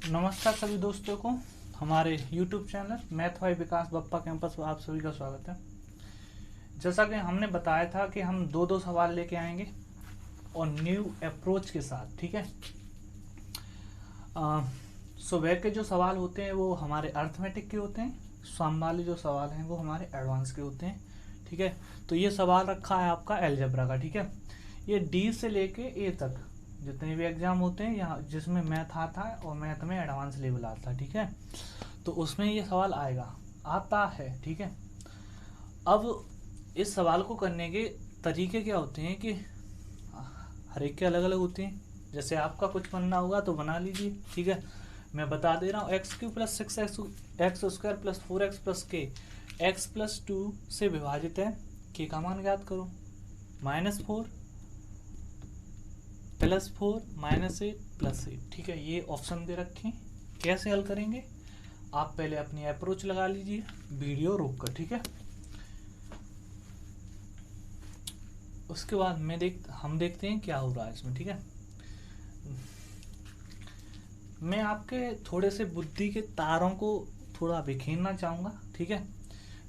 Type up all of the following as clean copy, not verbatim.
नमस्कार सभी दोस्तों को हमारे YouTube चैनल मैथ बाय विकास बप्पा कैंपस में आप सभी का स्वागत है। जैसा कि हमने बताया था कि हम दो दो सवाल लेके आएंगे और न्यू अप्रोच के साथ, ठीक है। सुबह के जो सवाल होते हैं वो हमारे अर्थमेटिक के होते हैं, शाम वाले जो सवाल हैं वो हमारे एडवांस के होते हैं, ठीक है। तो ये सवाल रखा है आपका अलजेब्रा का, ठीक है। ये डी से लेके ए तक जितने भी एग्जाम होते हैं यहाँ जिसमें मैथ आता है और मैथ में एडवांस लेवल आता है, ठीक है, तो उसमें ये सवाल आता है, ठीक है। अब इस सवाल को करने के तरीके क्या होते हैं कि हर एक के अलग अलग होते हैं। जैसे आपका कुछ बनना होगा तो बना लीजिए, ठीक है। मैं बता दे रहा हूँ x³ + 6x² + 4x + k x+2 से विभाजित है, k का मान ज्ञात करो, -4 +4 -8 +8, ठीक है। ये ऑप्शन दे रखे हैं। कैसे हल करेंगे आप पहले अपनी अप्रोच लगा लीजिए वीडियो रोक कर, ठीक है। उसके बाद हम देखते हैं क्या हो रहा है इसमें, ठीक है। मैं आपके थोड़े से बुद्धि के तारों को थोड़ा बिखेरना चाहूँगा, ठीक है,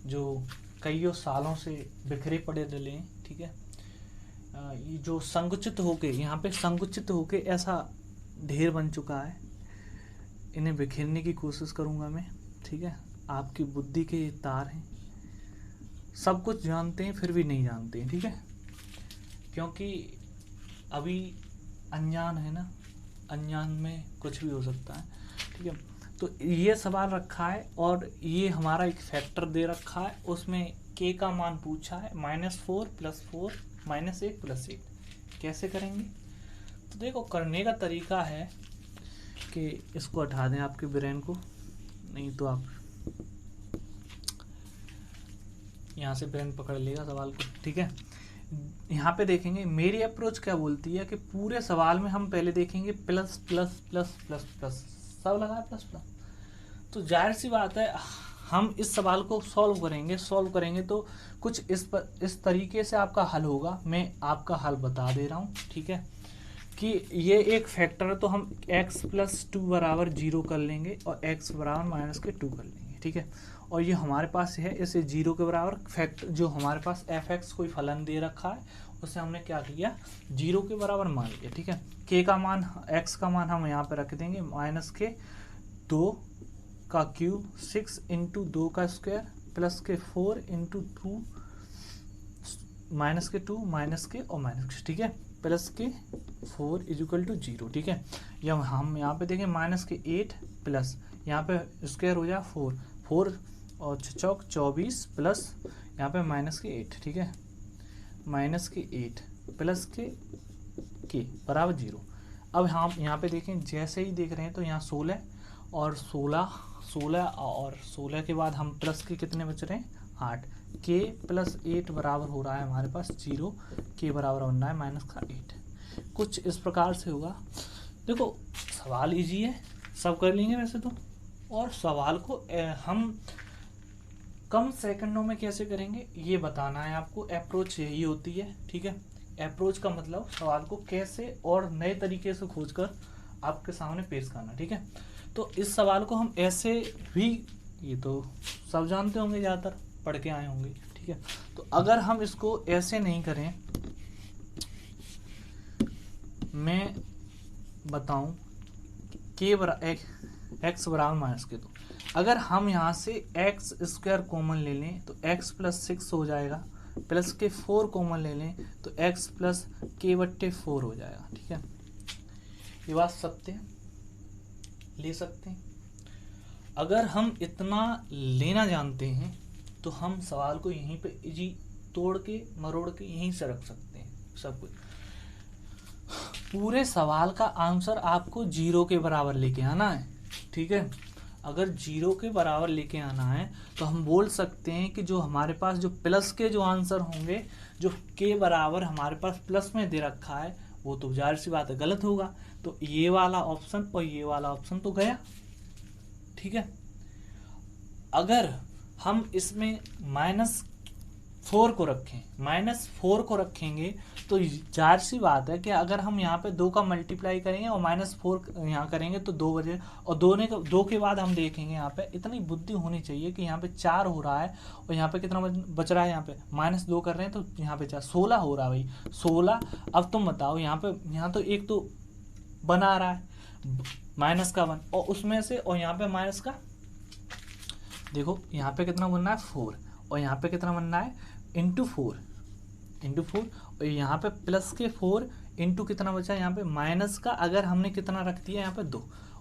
जो कईयों सालों से बिखरे पड़े डले हैं, ठीक है। ये जो संकुचित होके यहाँ पे संकुचित होके ऐसा ढेर बन चुका है, इन्हें बिखेरने की कोशिश करूँगा मैं, ठीक है। आपकी बुद्धि के ये तार हैं, सब कुछ जानते हैं फिर भी नहीं जानते हैं, ठीक है, क्योंकि अभी अनजान है ना, अनजान में कुछ भी हो सकता है, ठीक है। तो ये सवाल रखा है और ये हमारा एक फैक्टर दे रखा है, उसमें k का मान पूछा है, -4 +4 -8 +8। कैसे करेंगे तो देखो, करने का तरीका है कि इसको हटा दें आपके ब्रेन को, नहीं तो आप यहाँ से ब्रेन पकड़ लेगा सवाल को, ठीक है। यहाँ पे देखेंगे मेरी अप्रोच क्या बोलती है कि पूरे सवाल में हम पहले देखेंगे plus plus plus plus plus, सब लगा प्लस प्लस। तो जाहिर सी बात है हम इस सवाल को सॉल्व करेंगे तो कुछ इस तरीके से आपका हल होगा। मैं आपका हल बता दे रहा हूँ, ठीक है, कि ये एक फैक्टर है तो हम x+2 = 0 कर लेंगे और x = -2 कर लेंगे, ठीक है। और ये हमारे पास है इसे 0 के बराबर फैक्ट, जो हमारे पास f(x) कोई फलन दे रखा है उसे हमने क्या किया, 0 के बराबर मान लिया, ठीक है। k का मान, x का मान हम यहाँ पे रख देंगे -k 2 का क्यूब 6 × 2 का स्क्वायर +k 4 × 2 -2 -k और -k, ठीक है, +k 4 = 0, ठीक है। या हम यहाँ पे देखें -k 8 प्लस यहाँ पे स्क्वायर हो जाए 4 और 6 24 प्लस यहाँ पे -k 8, ठीक है, -k 8 +k बराबर 0। अब हम यहाँ पे देखें, जैसे ही देख रहे हैं तो यहाँ 16 और 16 के बाद हम प्लस के कितने बच रहे हैं, 8, k + 8 बराबर हो रहा है हमारे पास 0, k बराबर बनना है -8। कुछ इस प्रकार से होगा। देखो सवाल इजी है, सब कर लेंगे वैसे तो, और सवाल को हम कम सेकंडों में कैसे करेंगे ये बताना है आपको। अप्रोच यही होती है, ठीक है। अप्रोच का मतलब सवाल को कैसे और नए तरीके से खोजकर आपके सामने पेश करना, ठीक है। तो इस सवाल को हम ऐसे भी, ये तो सब जानते होंगे, ज़्यादातर पढ़ के आए होंगे, ठीक है। तो अगर हम इसको ऐसे नहीं करें, मैं बताऊं x = -k, तो अगर हम यहाँ से x² कॉमन ले लें तो x + 6 हो जाएगा, +k 4 कॉमन ले लें तो x + k/4 हो जाएगा, ठीक है। ये बात सत्य है, ले सकते हैं। अगर हम इतना लेना जानते हैं तो हम सवाल को यहीं पे इजी तोड़ के मरोड़ के यहीं से रख सकते हैं सब कुछ। पूरे सवाल का आंसर आपको 0 के बराबर लेके आना है, ठीक है। अगर 0 के बराबर लेके आना है तो हम बोल सकते हैं कि जो हमारे पास जो प्लस के जो आंसर होंगे, जो के बराबर हमारे पास प्लस में दे रखा है, वो तो जाहिर सी बात है गलत होगा। तो ये वाला ऑप्शन और ये वाला ऑप्शन तो गया, ठीक है। अगर हम इसमें 4 को रखें, -4 को रखेंगे तो जाहिर सी बात है कि अगर हम यहाँ पे 2 का मल्टीप्लाई करेंगे और -4 यहाँ करेंगे तो 2 बजे, और 2 के बाद हम देखेंगे यहाँ पे इतनी बुद्धि होनी चाहिए कि यहाँ पे 4 हो रहा है और यहाँ पे कितना बच रहा है, यहाँ पे -2 कर रहे हैं तो यहाँ पे 4 16 हो रहा है भाई 16। अब तुम बताओ यहाँ पे, यहाँ तो एक तो बना रहा है माइनस का 1 और उसमें से, और यहाँ पे माइनस का, देखो यहाँ पे कितना बनना है 4 और यहाँ पे कितना बनना है इंटू 4 और यहाँ पे प्लस के 4 इंटू कितना बचा यहाँ पे माइनस का, अगर हमने कितना रख दिया यहाँ पे 2,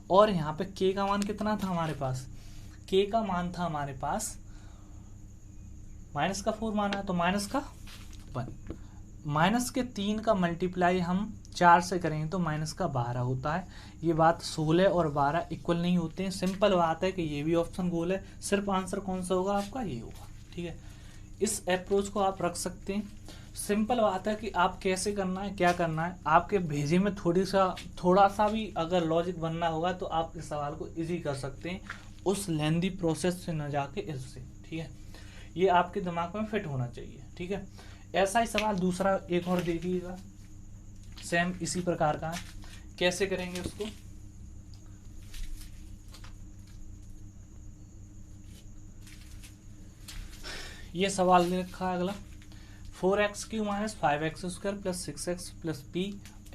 और यहाँ पे के का मान कितना था हमारे पास, के का मान था हमारे पास माइनस का 4 माना है तो माइनस का 1, माइनस के 3 का मल्टीप्लाई हम 4 से करेंगे तो माइनस का 12 होता है। ये बात 16 और 12 इक्वल नहीं होते हैं, सिंपल बात है कि ये भी ऑप्शन गोल है, सिर्फ आंसर कौन सा होगा आपका, ये होगा। ठीक है, इस अप्रोच को आप रख सकते हैं। सिंपल बात है कि आप कैसे करना है, क्या करना है, आपके भेजे में थोड़ा सा भी अगर लॉजिक बनना होगा तो आप इस सवाल को इजी कर सकते हैं, उस लेंदी प्रोसेस से न जाके इससे। ठीक है, ये आपके दिमाग में फिट होना चाहिए। ठीक है, ऐसा ही सवाल दूसरा एक और देखिएगा, सेम इसी प्रकार का है, कैसे करेंगे उसको। ये सवाल दे रखा है अगला, 4x³ - 5x² + 6x + p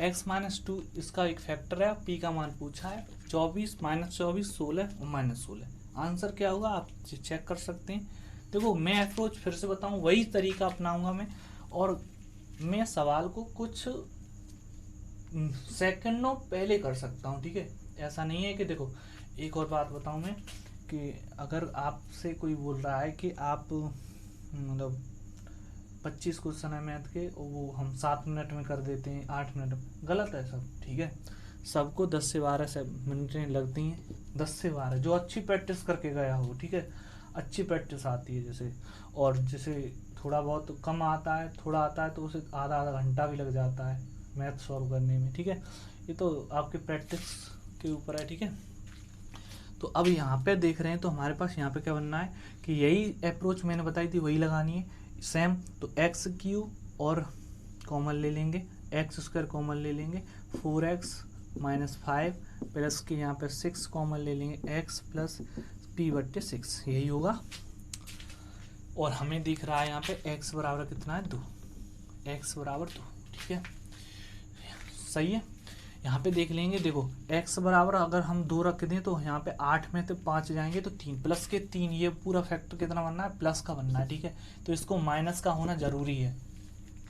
x - 2 इसका एक फैक्टर है, p का मान पूछा है 24 - 24 16 और -16। आंसर क्या होगा आप चेक कर सकते हैं। देखो मैं अप्रोच फिर से बताऊं, वही तरीका अपनाऊंगा मैं, और मैं सवाल को कुछ सेकंडों पहले कर सकता हूं। ठीक है, ऐसा नहीं है कि देखो एक और बात बताऊं मैं, कि अगर आपसे कोई बोल रहा है कि आप मतलब 25 क्वेश्चन है मैथ के और वो हम 7 मिनट में कर देते हैं, 8 मिनट में, गलत है सब। ठीक है, सबको 10 से 12 मिनटें लगती हैं, 10 से 12 जो अच्छी प्रैक्टिस करके गया हो। ठीक है, अच्छी प्रैक्टिस आती है जैसे, और जैसे थोड़ा बहुत कम आता है, थोड़ा आता है तो उसे आधा घंटा भी लग जाता है मैथ सॉल्व करने में। ठीक है, ये तो आपके प्रैक्टिस के ऊपर है। ठीक है, तो अब यहाँ पे देख रहे हैं तो हमारे पास यहाँ पे क्या बनना है कि यही अप्रोच मैंने बताई थी वही लगानी है सेम। तो x³ और कॉमन ले लेंगे, x² कॉमन ले लेंगे, 4x - 5 प्लस के यहाँ पे 6 कॉमन ले लेंगे, x + p/6 यही होगा। और हमें दिख रहा है यहाँ पे x बराबर कितना है 2, x बराबर 2। ठीक है, सही है। यहाँ पे देख लेंगे, देखो x बराबर अगर हम 2 रख दें तो यहाँ पे 8 में से 5 जाएंगे तो 3 प्लस के 3, ये पूरा फैक्टर कितना बनना है प्लस का बनना है। ठीक है, तो इसको माइनस का होना जरूरी है,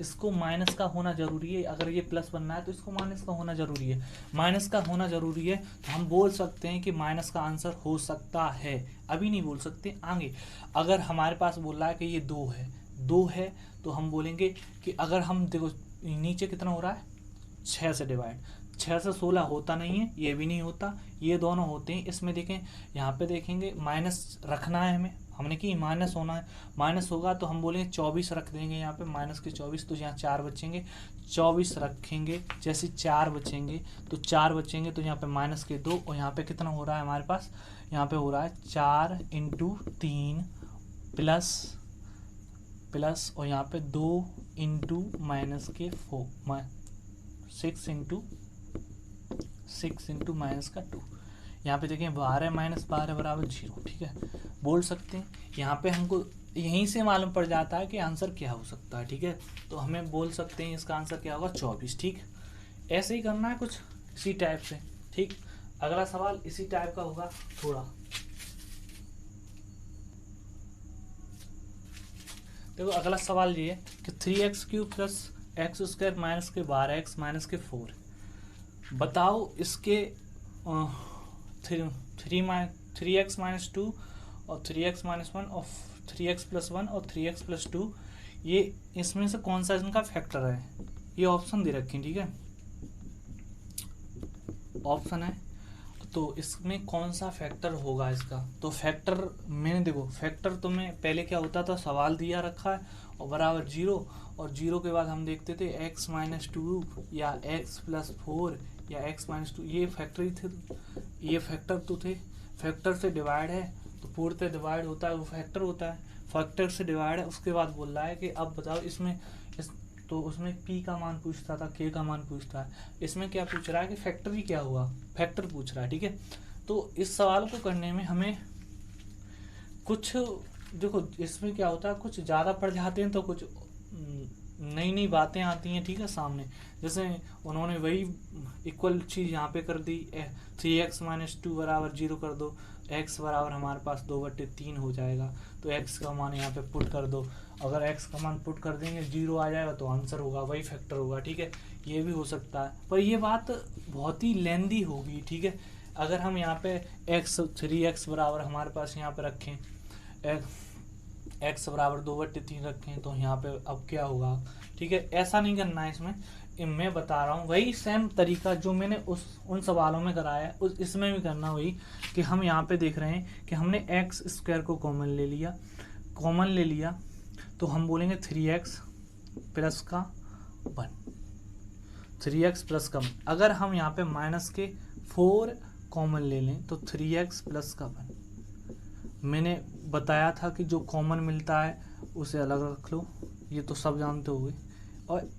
इसको माइनस का होना जरूरी है। अगर ये प्लस बनना है तो इसको माइनस का होना जरूरी है, माइनस का होना जरूरी है। तो हम बोल सकते हैं कि माइनस का आंसर हो सकता है, अभी नहीं बोल सकते आगे। अगर हमारे पास बोल रहा है कि ये 2 है तो हम बोलेंगे कि अगर हम देखो नीचे कितना हो रहा है 6 से डिवाइड, 6 से 16 होता नहीं है, ये भी नहीं होता, ये दोनों होते हैं। इसमें देखें यहाँ पे देखेंगे माइनस रखना है हमें, हमने कि माइनस होना है, माइनस होगा तो हम बोलेंगे 24 रख देंगे यहाँ पे, माइनस के 24 तो यहाँ 4 बचेंगे, 24 रखेंगे, जैसे 4 बचेंगे तो 4 बचेंगे तो यहाँ पे माइनस के 2, और यहाँ पे कितना हो रहा है हमारे पास, यहाँ पे हो रहा है 4 × 3 प्लस और यहाँ पे 2 × -4 6 × -2। यहाँ पे देखें 12 - 12 बराबर 0। ठीक है, बोल सकते हैं यहाँ पे हमको यहीं से मालूम पड़ जाता है कि आंसर क्या हो सकता है। ठीक है, तो हमें बोल सकते हैं इसका आंसर क्या होगा 24। ठीक, ऐसे ही करना है कुछ इसी टाइप से। ठीक, अगला सवाल इसी टाइप का होगा थोड़ा। देखो अगला सवाल ये है कि 3x³ + x² - के 12x - के 4, बताओ इसके 3x - 2 और 3x - 1 और 3x + 1 और 3x + 2, ये इसमें से कौन सा इनका फैक्टर है, ये ऑप्शन दे रखे हैं। ठीक है, ऑप्शन है तो इसमें कौन सा फैक्टर होगा इसका, तो फैक्टर मैंने देखो फैक्टर तो मैं पहले क्या होता था, सवाल दिया रखा है और बराबर 0, और 0 के बाद हम देखते थे x - 2 या x + 4 या x - 2, ये फैक्टर ही थे, ये फैक्टर तो थे। फैक्टर से डिवाइड है तो 4 से डिवाइड होता है वो फैक्टर होता है, फैक्टर से डिवाइड है, उसके बाद बोल रहा है कि अब बताओ इसमें तो उसमें p का मान पूछता था, k का मान पूछता है, इसमें क्या पूछ रहा है कि फैक्टर ही क्या हुआ, फैक्टर पूछ रहा है। ठीक है, तो इस सवाल को करने में हमें कुछ, देखो इसमें क्या होता है, कुछ ज़्यादा पढ़ जाते हैं तो कुछ नई नई बातें आती हैं। ठीक है, सामने जैसे उन्होंने वही इक्वल चीज़ यहाँ पे कर दी, 3x - 2 बराबर 0 कर दो, x बराबर हमारे पास 2/3 हो जाएगा, तो x का मान यहाँ पे पुट कर दो। अगर x का मान पुट कर देंगे 0 आ जाएगा तो आंसर होगा, वही फैक्टर होगा। ठीक है, ये भी हो सकता है, पर ये बात बहुत ही लेंदी होगी। ठीक है, अगर हम यहाँ पे 3x बराबर हमारे पास यहाँ पे रखें, x बराबर 2/3 रखें, तो यहाँ पे अब क्या होगा। ठीक है, ऐसा नहीं करना है इसमें, मैं बता रहा हूँ वही सेम तरीका जो मैंने उन सवालों में कराया है, इसमें भी करना वही, कि हम यहाँ पे देख रहे हैं कि हमने x² को कॉमन ले लिया, तो हम बोलेंगे 3x प्लस का 1, 3x प्लस का 1। अगर हम यहाँ पे माइनस के 4 कॉमन ले लें तो 3x प्लस का 1। मैंने बताया था कि जो कॉमन मिलता है उसे अलग रख लो, ये तो सब जानते होंगे, और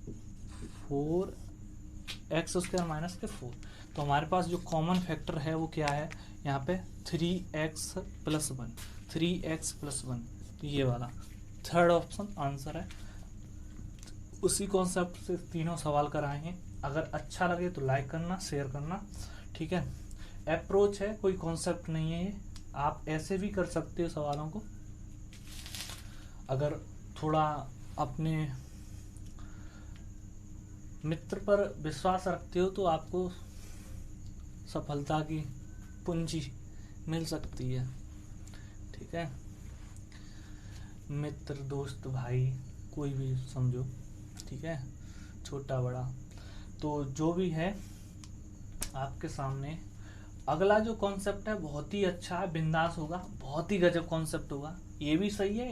4x² माइनस के 4, तो हमारे पास जो कॉमन फैक्टर है वो क्या है यहाँ पे 3x प्लस 1, 3x प्लस 1, तो ये वाला थर्ड ऑप्शन आंसर है। उसी कॉन्सेप्ट से तीनों सवाल कराए हैं। अगर अच्छा लगे तो लाइक करना, शेयर करना। ठीक है, अप्रोच है, कोई कॉन्सेप्ट नहीं है ये, आप ऐसे भी कर सकते हो सवालों को। अगर थोड़ा अपने मित्र पर विश्वास रखते हो तो आपको सफलता की पूंजी मिल सकती है। ठीक है, मित्र, दोस्त, भाई, कोई भी समझो। ठीक है, छोटा बड़ा, तो जो भी है आपके सामने। अगला जो कॉन्सेप्ट है बहुत ही अच्छा है, बिंदास होगा, बहुत ही गजब कॉन्सेप्ट होगा, ये भी सही है।